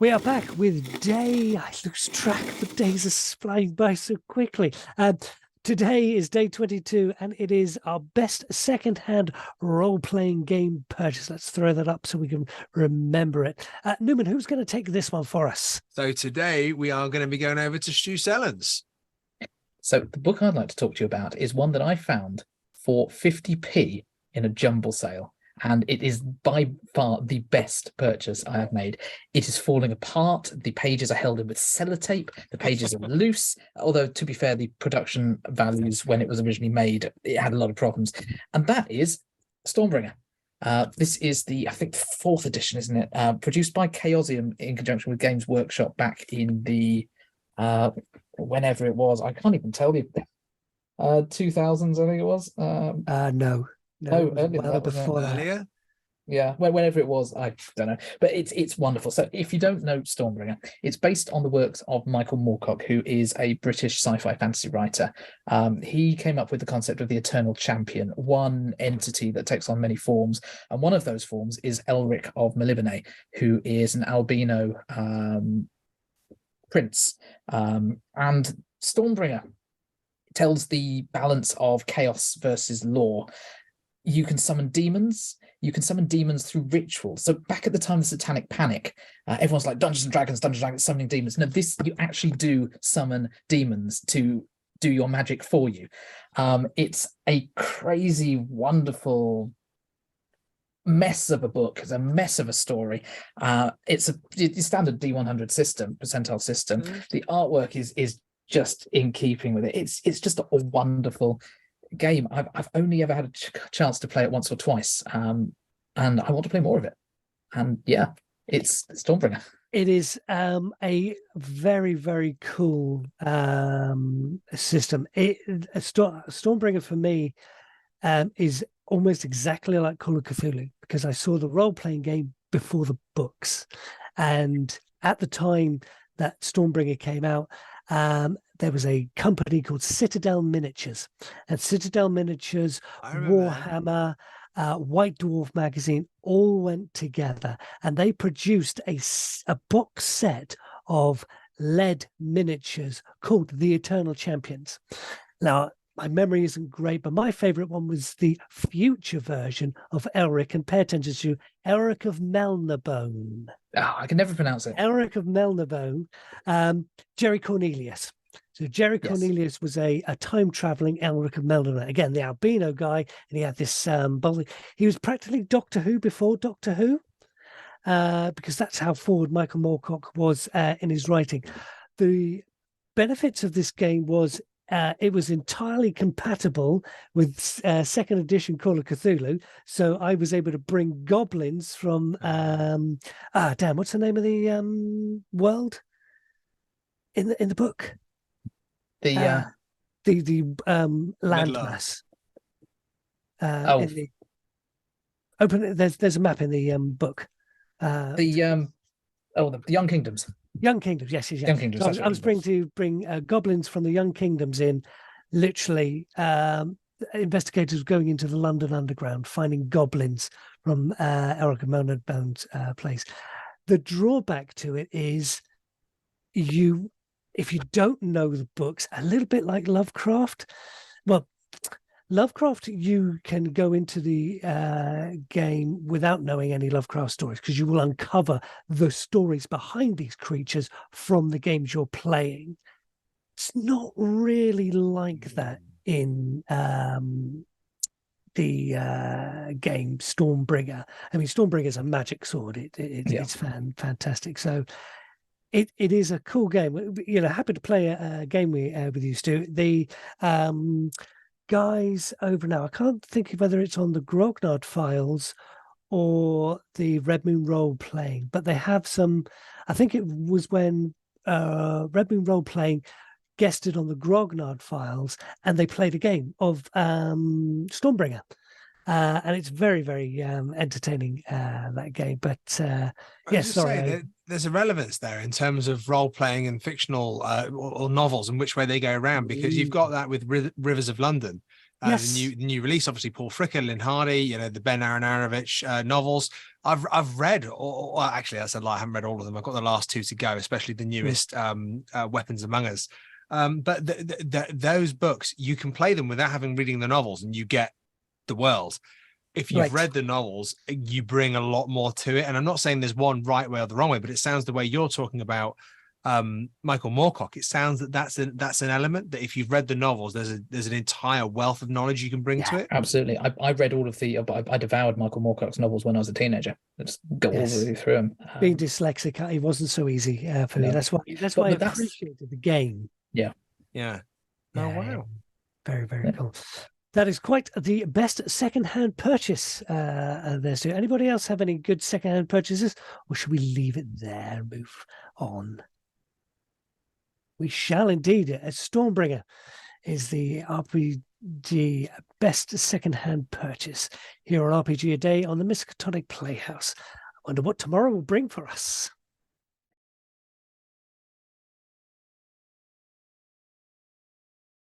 We are back with day. I lose track. The days are flying by so quickly. Today is day 22, and it is our best second-hand role-playing game purchase. Let's throw that up so we can remember it. Newman, who's going to take this one for us? So today we are going to be going over to Stu Sellens. So the book I'd like to talk to you about is one that I found for 50p in a jumble sale. And it is by far the best purchase I have made. It is falling apart. The pages are held in with sellotape. The pages are loose. Although, to be fair, the production values when it was originally made, it had a lot of problems. And that is Stormbringer. This is the, I think, 4th edition, isn't it? Produced by Chaosium in conjunction with Games Workshop back in the, whenever it was. I can't even tell you. 2000s, I think it was. No, earlier, well before that. Earlier? Yeah, whenever it was, I don't know, but it's wonderful. So if you don't know Stormbringer, it's based on the works of Michael Moorcock, who is a British sci-fi fantasy writer. He came up with the concept of the Eternal Champion, one entity that takes on many forms, and one of those forms is Elric of Melibene, who is an albino prince. And Stormbringer tells the balance of chaos versus law. You can summon demons. You can summon demons through ritual. So back at the time of the Satanic Panic, everyone's like Dungeons and Dragons, summoning demons. No, this, you actually do summon demons to do your magic for you. It's a crazy, wonderful mess of a book. It's a mess of a story. It's a standard D100 system, percentile system. The artwork is just in keeping with it. It's just a wonderful game. I've only ever had a chance to play it once or twice, and I want to play more of it. And yeah, it's Stormbringer. It is a very, very cool system. Stormbringer for me is almost exactly like Call of Cthulhu, because I saw the role-playing game before the books, and at the time that Stormbringer came out, there was a company called Citadel Miniatures, and Citadel Miniatures, Warhammer, White Dwarf magazine all went together, and they produced a box set of lead miniatures called the Eternal Champions. Now, my memory isn't great, but my favorite one was the future version of Elric, and pay attention to Elric of Melniboné. Oh, I can never pronounce it. Elric of Melniboné, Jerry Cornelius. So Jerry Cornelius was a time-traveling Elric of Melniboné. Again, the albino guy, and he had this he was practically Doctor Who before Doctor Who, because that's how forward Michael Moorcock was in his writing. The benefits of this game was it was entirely compatible with 2nd edition Call of Cthulhu. So I was able to bring goblins from what's the name of the world in the book? The landmass. There's a map in the book. The Young Kingdoms. Young Kingdoms, yes. Young Kingdoms. So I was bring goblins from the Young Kingdoms in. Literally, investigators going into the London Underground, finding goblins from Elric of Melniboné's place. The drawback to it is if you don't know the books, a little bit like Lovecraft. Well, Lovecraft, you can go into the game without knowing any Lovecraft stories, because you will uncover the stories behind these creatures from the games you're playing. It's not really like that in the game Stormbringer. I mean, Stormbringer is a magic sword. It's fantastic. So it is a cool game. Happy to play a game with you, Stu. The guys over now, I can't think of whether it's on the Grognard Files or the Red Moon Role Playing, but they have some. I think it was when Red Moon Role Playing guested on the Grognard Files, and they played a game of Stormbringer, and it's very, very entertaining, that game. But yes, sorry. There's a relevance there in terms of role playing and fictional or novels and which way they go around, because you've got that with Rivers of London, Yes. The new release, obviously Paul Fricker, Lynn Hardy, you know, the Ben Aronovich novels. I've read, or actually that's a lie, I haven't read all of them. I've got the last two to go, especially the newest Weapons Among Us. But those books, you can play them without having reading the novels, and you get the world. If you've read the novels, you bring a lot more to it. And I'm not saying there's one right way or the wrong way, but it sounds the way you're talking about Michael Moorcock, it sounds that's an element that if you've read the novels, there's an entire wealth of knowledge you can bring to it. Absolutely. I read all of the I devoured Michael Moorcock's novels when I was a teenager. I just got all the way through them. Being dyslexic, it wasn't so easy for me. That's why I appreciated the game. Yeah. Oh wow. Very, very cool. That is quite the best secondhand purchase there. So anybody else have any good secondhand purchases, or should we leave it there and move on? We shall indeed. Stormbringer is the RPG best secondhand purchase here on RPG A Day on the Miskatonic Playhouse. I wonder what tomorrow will bring for us.